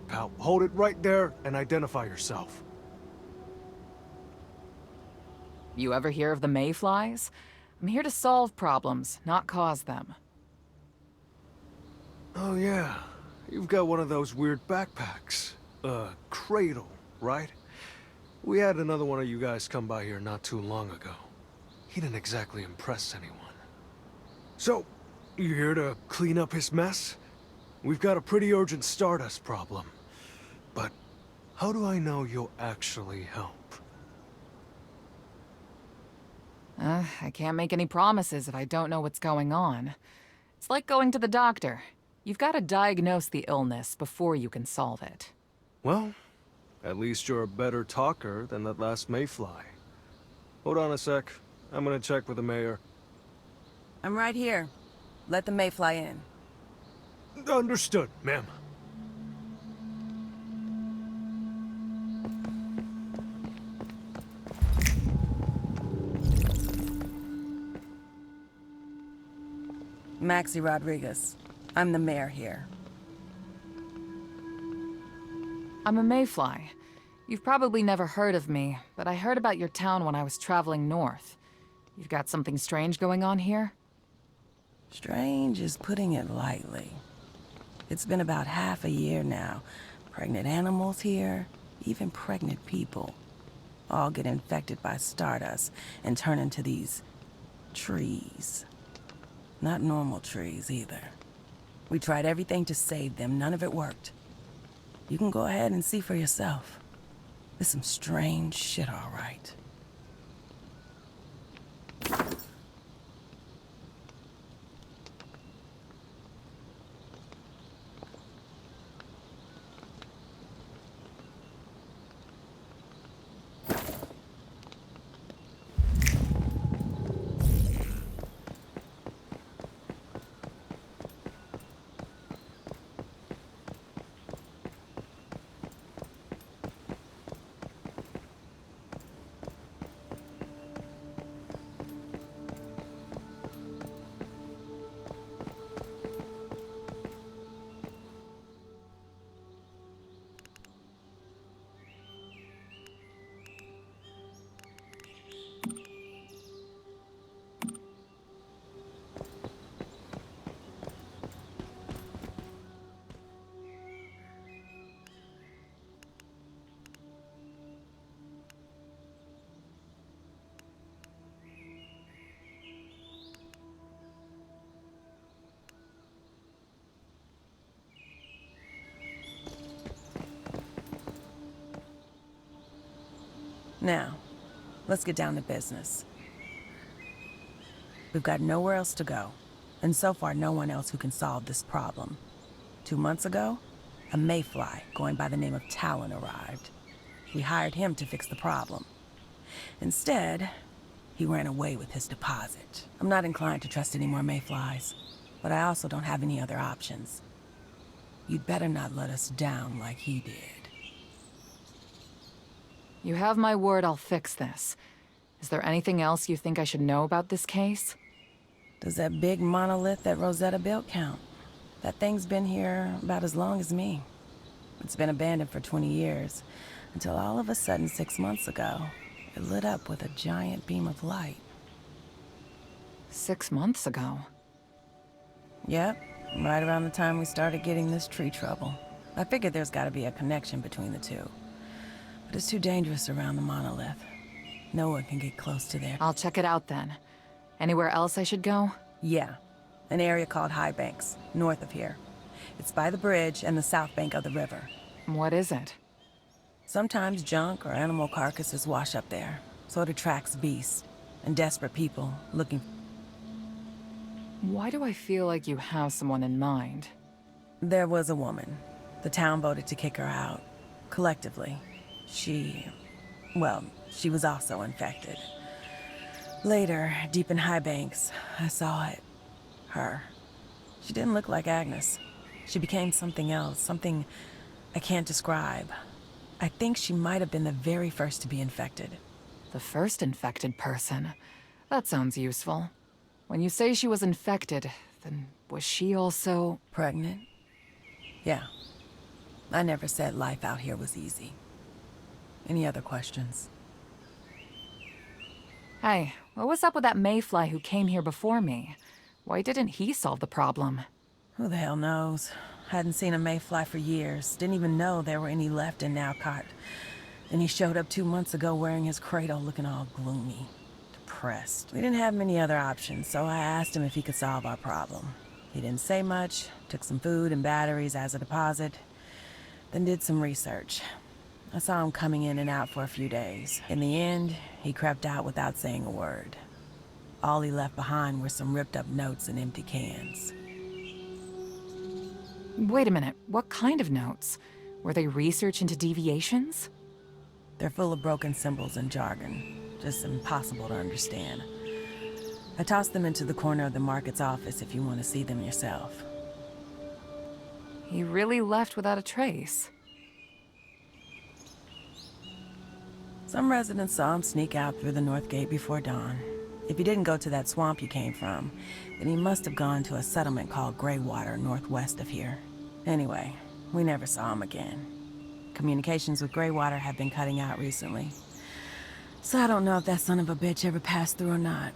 pal. Hold it right there and identify yourself. You ever hear of the mayflies? I'm here to solve problems, not cause them. Oh yeah, you've got one of those weird backpacks. Cradle, right? We had another one of you guys come by here not too long ago. He didn't exactly impress anyone. So, you here to clean up his mess? We've got a pretty urgent Stardust problem. But how do I know you'll actually help? I can't make any promises if I don't know what's going on. It's like going to the doctor. You've got to diagnose the illness before you can solve it. Well, at least you're a better talker than that last mayfly. Hold on a sec. I'm gonna check with the mayor. I'm right here. Let the mayfly in. Understood, ma'am. Maxie Rodriguez. I'm the mayor here. I'm a mayfly. You've probably never heard of me, but I heard about your town when I was traveling north. You've got something strange going on here? Strange is putting it lightly. It's been about half a year now. Pregnant animals here, even pregnant people, all get infected by Stardust and turn into these trees. Not normal trees either. We tried everything to save them, none of it worked. You can go ahead and see for yourself. There's some strange shit, all right. Now, let's get down to business. We've got nowhere else to go, and so far no one else who can solve this problem. 2 months ago, a mayfly going by the name of Talon arrived. We hired him to fix the problem. Instead, he ran away with his deposit. I'm not inclined to trust any more mayflies, but I also don't have any other options. You'd better not let us down like he did. You have my word I'll fix this. Is there anything else you think I should know about this case? Does that big monolith that Rosetta built count? That thing's been here about as long as me. It's been abandoned for 20 years, until all of a sudden 6 months ago, it lit up with a giant beam of light. 6 months ago? Yep, right around the time we started getting this tree trouble. I figured there's gotta be a connection between the two. But it's too dangerous around the monolith. No one can get close to there. I'll check it out then. Anywhere else I should go? Yeah, an area called High Banks, north of here. It's by the bridge and the south bank of the river. What is it? Sometimes junk or animal carcasses wash up there, so it attracts beasts and desperate people looking. Why do I feel like you have someone in mind? There was a woman. The town voted to kick her out, collectively. She was also infected. Later, deep in High Banks, I saw it. Her. She didn't look like Agnes. She became something else, something I can't describe. I think she might have been the very first to be infected. The first infected person? That sounds useful. When you say she was infected, then was she also... Pregnant? Yeah. I never said life out here was easy. Any other questions? Hey, what was up with that mayfly who came here before me? Why didn't he solve the problem? Who the hell knows? Hadn't seen a mayfly for years. Didn't even know there were any left in Nowcott. Then he showed up 2 months ago wearing his cradle, looking all gloomy. Depressed. We didn't have many other options, so I asked him if he could solve our problem. He didn't say much, took some food and batteries as a deposit, then did some research. I saw him coming in and out for a few days. In the end, he crept out without saying a word. All he left behind were some ripped up notes and empty cans. Wait a minute, what kind of notes? Were they research into deviations? They're full of broken symbols and jargon, just impossible to understand. I tossed them into the corner of the market's office if you want to see them yourself. He really left without a trace. Some residents saw him sneak out through the north gate before dawn. If he didn't go to that swamp you came from, then he must have gone to a settlement called Greywater northwest of here. Anyway, we never saw him again. Communications with Greywater have been cutting out recently. So I don't know if that son of a bitch ever passed through or not.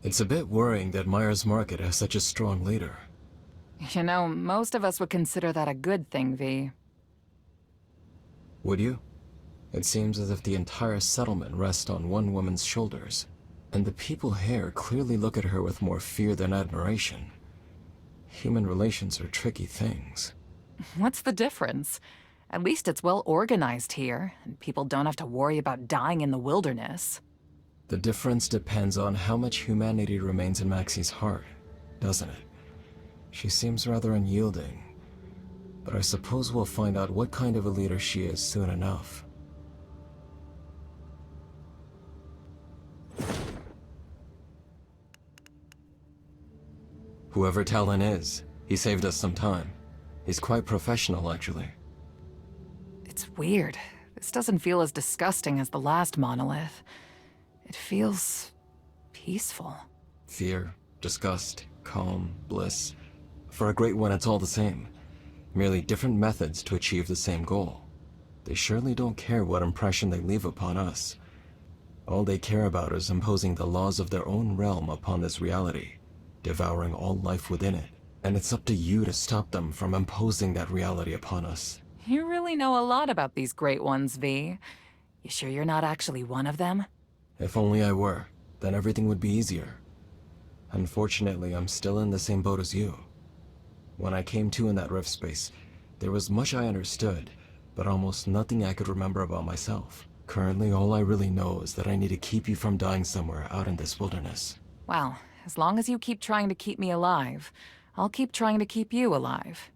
It's a bit worrying that Myers Market has such a strong leader. You know, most of us would consider that a good thing, V. Would you? It seems as if the entire settlement rests on one woman's shoulders, and the people here clearly look at her with more fear than admiration. Human relations are tricky things. What's the difference? At least it's well organized here, and people don't have to worry about dying in the wilderness. The difference depends on how much humanity remains in Maxie's heart, doesn't it? She seems rather unyielding, but I suppose we'll find out what kind of a leader she is soon enough. Whoever Talon is, he saved us some time. He's quite professional, actually. It's weird. This doesn't feel as disgusting as the last monolith. It feels peaceful. Fear, disgust, calm, bliss. For a great one, it's all the same. Merely different methods to achieve the same goal. They surely don't care what impression they leave upon us. All they care about is imposing the laws of their own realm upon this reality, devouring all life within it. And it's up to you to stop them from imposing that reality upon us. You really know a lot about these great ones, V. You sure you're not actually one of them? If only I were, then everything would be easier. Unfortunately, I'm still in the same boat as you. When I came to in that rift space, there was much I understood, but almost nothing I could remember about myself. Currently, all I really know is that I need to keep you from dying somewhere out in this wilderness. Well, as long as you keep trying to keep me alive, I'll keep trying to keep you alive.